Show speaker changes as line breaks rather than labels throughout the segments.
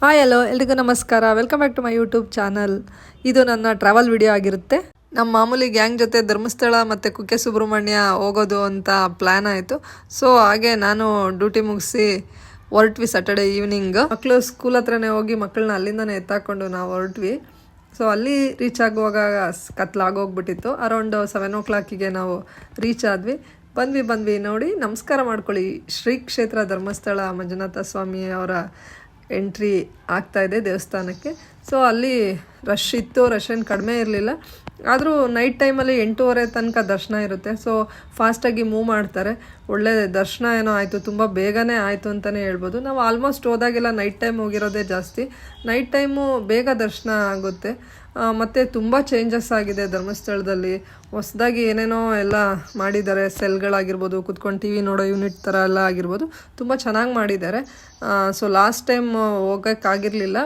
Hi hello ಎಲ್ರಿಗೂ ನಮಸ್ಕಾರ. Welcome back to my YouTube channel. ಇದು ನನ್ನ ಟ್ರಾವೆಲ್ ವಿಡಿಯೋ ಆಗಿರುತ್ತೆ. ನಮ್ಮ ಮಾಮೂಲಿ ಗ್ಯಾಂಗ್ ಜೊತೆ ಧರ್ಮಸ್ಥಳ ಮತ್ತು ಕುಕ್ಕೆ ಸುಬ್ರಹ್ಮಣ್ಯ ಹೋಗೋದು ಅಂತ ಪ್ಲ್ಯಾನ್ ಆಯಿತು. ಸೊ ಹಾಗೆ ನಾನು ಡ್ಯೂಟಿ ಮುಗಿಸಿ ಹೊರಟ್ವಿ ಸಾಟರ್ಡೆ ಈವ್ನಿಂಗ್. ಮಕ್ಕಳು ಸ್ಕೂಲ್ ಹತ್ರನೇ ಹೋಗಿ ಮಕ್ಕಳನ್ನ ಅಲ್ಲಿಂದನೇ ಎತ್ತಾಕೊಂಡು ನಾವು ಹೊರಟ್ವಿ. ಸೊ ಅಲ್ಲಿ ರೀಚ್ ಆಗುವಾಗ ಕತ್ಲಾಗೋಗ್ಬಿಟ್ಟಿತ್ತು. ಅರೌಂಡ್ 7 o'clock ನಾವು ರೀಚ್ ಆದ್ವಿ. ಬಂದ್ವಿ ನೋಡಿ ನಮಸ್ಕಾರ ಮಾಡ್ಕೊಳ್ಳಿ. ಶ್ರೀ ಕ್ಷೇತ್ರ ಧರ್ಮಸ್ಥಳ ಮಂಜುನಾಥ ಸ್ವಾಮಿ ಅವರ ಎಂಟ್ರಿ ಆಗ್ತಾಯಿದೆ ದೇವಸ್ಥಾನಕ್ಕೆ. ಸೊ ಅಲ್ಲಿ ರಶ್ ಇತ್ತು, ರಶ್ ಏನು ಕಡಿಮೆ ಇರಲಿಲ್ಲ. ಆದರೂ ನೈಟ್ ಟೈಮಲ್ಲಿ 8:30 ತನಕ ದರ್ಶನ ಇರುತ್ತೆ. ಸೊ ಫಾಸ್ಟಾಗಿ ಮೂವ್ ಮಾಡ್ತಾರೆ. ಒಳ್ಳೆ ದರ್ಶನ ಏನೋ ಆಯಿತು, ತುಂಬ ಬೇಗನೆ ಆಯಿತು ಅಂತಲೇ ಹೇಳ್ಬೋದು. ನಾವು ಆಲ್ಮೋಸ್ಟ್ ಹೋದಾಗೆಲ್ಲ ನೈಟ್ ಟೈಮ್ ಹೋಗಿರೋದೇ ಜಾಸ್ತಿ. ನೈಟ್ ಟೈಮು ಬೇಗ ದರ್ಶನ ಆಗುತ್ತೆ. ಮತ್ತು ತುಂಬ ಚೇಂಜಸ್ ಆಗಿದೆ ಧರ್ಮಸ್ಥಳದಲ್ಲಿ. ಹೊಸದಾಗಿ ಏನೇನೋ ಎಲ್ಲ ಮಾಡಿದ್ದಾರೆ. ಸೆಲ್ಗಳಾಗಿರ್ಬೋದು, ಕುತ್ಕೊಂಡು ಟಿ ವಿ ನೋಡೋ ಯೂನಿಟ್ ಥರ ಎಲ್ಲ ಆಗಿರ್ಬೋದು, ತುಂಬ ಚೆನ್ನಾಗಿ ಮಾಡಿದ್ದಾರೆ. ಸೊ ಲಾಸ್ಟ್ ಟೈಮ್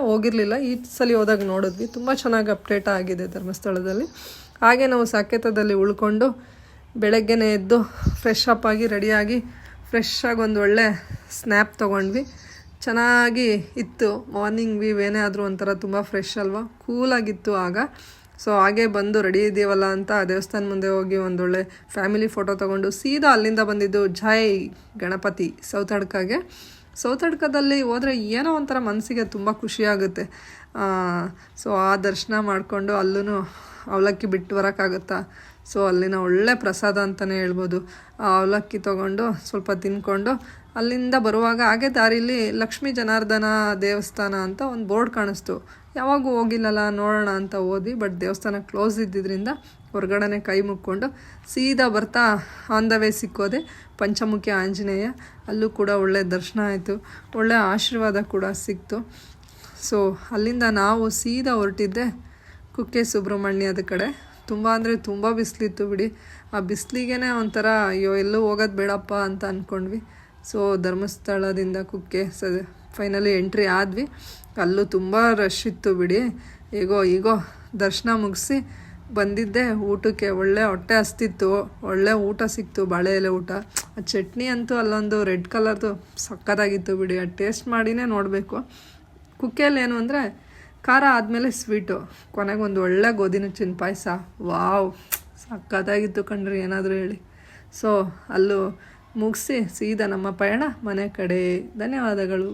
ಹೋಗಿರಲಿಲ್ಲ, ಈ ಸಲ ಹೋದಾಗ ನೋಡಿದ್ವಿ. ತುಂಬ ಚೆನ್ನಾಗಿ ಅಪ್ಡೇಟ್ ಆಗಿದೆ ಧರ್ಮಸ್ಥಳದಲ್ಲಿ. ಹಾಗೆ ನಾವು ಸಾಕೇತದಲ್ಲಿ ಉಳ್ಕೊಂಡು ಬೆಳಗ್ಗೆನೇ ಎದ್ದು ಫ್ರೆಶ್ ಅಪ್ ಆಗಿ ರೆಡಿಯಾಗಿ ಫ್ರೆಶ್ಶಾಗಿ ಒಂದು ಒಳ್ಳೆ ಸ್ನ್ಯಾಪ್ ತೊಗೊಂಡ್ವಿ. ಚೆನ್ನಾಗಿ ಇತ್ತು ಮಾರ್ನಿಂಗ್ ವ್ಯೂ. ಏನೇ ಆದರೂ ಒಂಥರ ತುಂಬ ಫ್ರೆಶ್ ಅಲ್ವಾ, ಕೂಲಾಗಿತ್ತು ಆಗ. ಸೊ ಹಾಗೆ ಬಂದು ರೆಡಿ ಇದ್ದೀವಲ್ಲ ಅಂತ ದೇವಸ್ಥಾನ ಮುಂದೆ ಹೋಗಿ ಒಂದೊಳ್ಳೆ ಫ್ಯಾಮಿಲಿ ಫೋಟೋ ತೊಗೊಂಡು ಸೀದಾ ಅಲ್ಲಿಂದ ಬಂದಿದ್ದು ಜೈ ಗಣಪತಿ ಸೌತಡ್ಕದಲ್ಲಿ ಹೋದರೆ ಏನೋ ಒಂಥರ ಮನಸ್ಸಿಗೆ ತುಂಬ ಖುಷಿಯಾಗುತ್ತೆ. ಸೊ ಆ ದರ್ಶನ ಮಾಡಿಕೊಂಡು ಅಲ್ಲೂ ಅವಲಕ್ಕಿ ಬಿಟ್ಟು ಬರೋಕ್ಕಾಗುತ್ತಾ. ಸೊ ಅಲ್ಲಿನ ಒಳ್ಳೆ ಪ್ರಸಾದ ಅಂತಲೇ ಹೇಳ್ಬೋದು. ಆ ಅವಲಕ್ಕಿ ತೊಗೊಂಡು ಸ್ವಲ್ಪ ತಿನ್ಕೊಂಡು ಅಲ್ಲಿಂದ ಬರುವಾಗ ಹಾಗೆ ದಾರಿಲಿ ಲಕ್ಷ್ಮೀ ಜನಾರ್ದನ ದೇವಸ್ಥಾನ ಅಂತ ಒಂದು ಬೋರ್ಡ್ ಕಾಣಿಸ್ತು. ಯಾವಾಗೂ ಹೋಗಿಲ್ಲಲ್ಲ, ನೋಡೋಣ ಅಂತ ಹೋದ್ವಿ. ಬಟ್ ದೇವಸ್ಥಾನ ಕ್ಲೋಸ್ ಇದ್ದಿದ್ದರಿಂದ ಹೊರಗಡೆ ಕೈ ಮುಕ್ಕೊಂಡು ಸೀದಾ ಬರ್ತಾ ಆನ್ ದ ವೇ ಸಿಕ್ಕೋದೆ ಪಂಚಮುಖಿ ಆಂಜನೇಯ. ಅಲ್ಲೂ ಕೂಡ ಒಳ್ಳೆ ದರ್ಶನ ಆಯಿತು, ಒಳ್ಳೆ ಆಶೀರ್ವಾದ ಕೂಡ ಸಿಕ್ತು. ಸೊ ಅಲ್ಲಿಂದ ನಾವು ಸೀದಾ ಹೊರಟಿದ್ದೆ ಕುಕ್ಕೆ ಸುಬ್ರಹ್ಮಣ್ಯದ ಕಡೆ. ತುಂಬ ಅಂದರೆ ತುಂಬ ಬಿಸಿಲಿತ್ತು ಬಿಡಿ. ಆ ಬಿಸಿಲಿಗೆ ಒಂಥರ ಅಯ್ಯೋ ಎಲ್ಲೂ ಹೋಗೋದು ಬೇಡಪ್ಪ ಅಂತ ಅಂದ್ಕೊಂಡ್ವಿ. ಸೊ ಧರ್ಮಸ್ಥಳದಿಂದ ಕುಕ್ಕೆ ಫೈನಲಿ ಎಂಟ್ರಿ ಆದ್ವಿ. ಅಲ್ಲೂ ತುಂಬ ರಶ್ ಇತ್ತು ಬಿಡಿ. ಈಗೋ ದರ್ಶನ ಮುಗಿಸಿ ಬಂದಿದ್ದೆ ಊಟಕ್ಕೆ. ಒಳ್ಳೆ ಹೊಟ್ಟೆ ಹಸ್ತಿತ್ತು, ಒಳ್ಳೆ ಊಟ ಸಿಕ್ತು, ಬಾಳೆ ಎಲೆ ಊಟ. ಆ ಚಟ್ನಿ ಅಂತೂ ಅಲ್ಲೊಂದು ರೆಡ್ ಕಲರ್ದು ಸಕ್ಕತ್ತಾಗಿತ್ತು ಬಿಡಿ. ಅದು ಟೇಸ್ಟ್ ಮಾಡಿನೇ ನೋಡಬೇಕು. ಕುಕ್ಕೆಯಲ್ಲಿ ಏನು ಅಂದರೆ ಖಾರ ಆದಮೇಲೆ ಸ್ವೀಟು, ಕೊನೆಗೊಂದು ಒಳ್ಳೆ ಗೋಧಿ ನುಚ್ಚಿನ ಪಾಯಸ. ವಾವ್, ಸಕ್ಕತ್ತಾಗಿತ್ತು ಕಣ್ರಿ, ಏನಾದರೂ ಹೇಳಿ. ಸೊ ಅಲ್ಲೂ ಮುಗಿಸಿ ಸೀದಾ ನಮ್ಮ ಪಯಣ ಮನೆ ಕಡೆ. ಧನ್ಯವಾದಗಳು.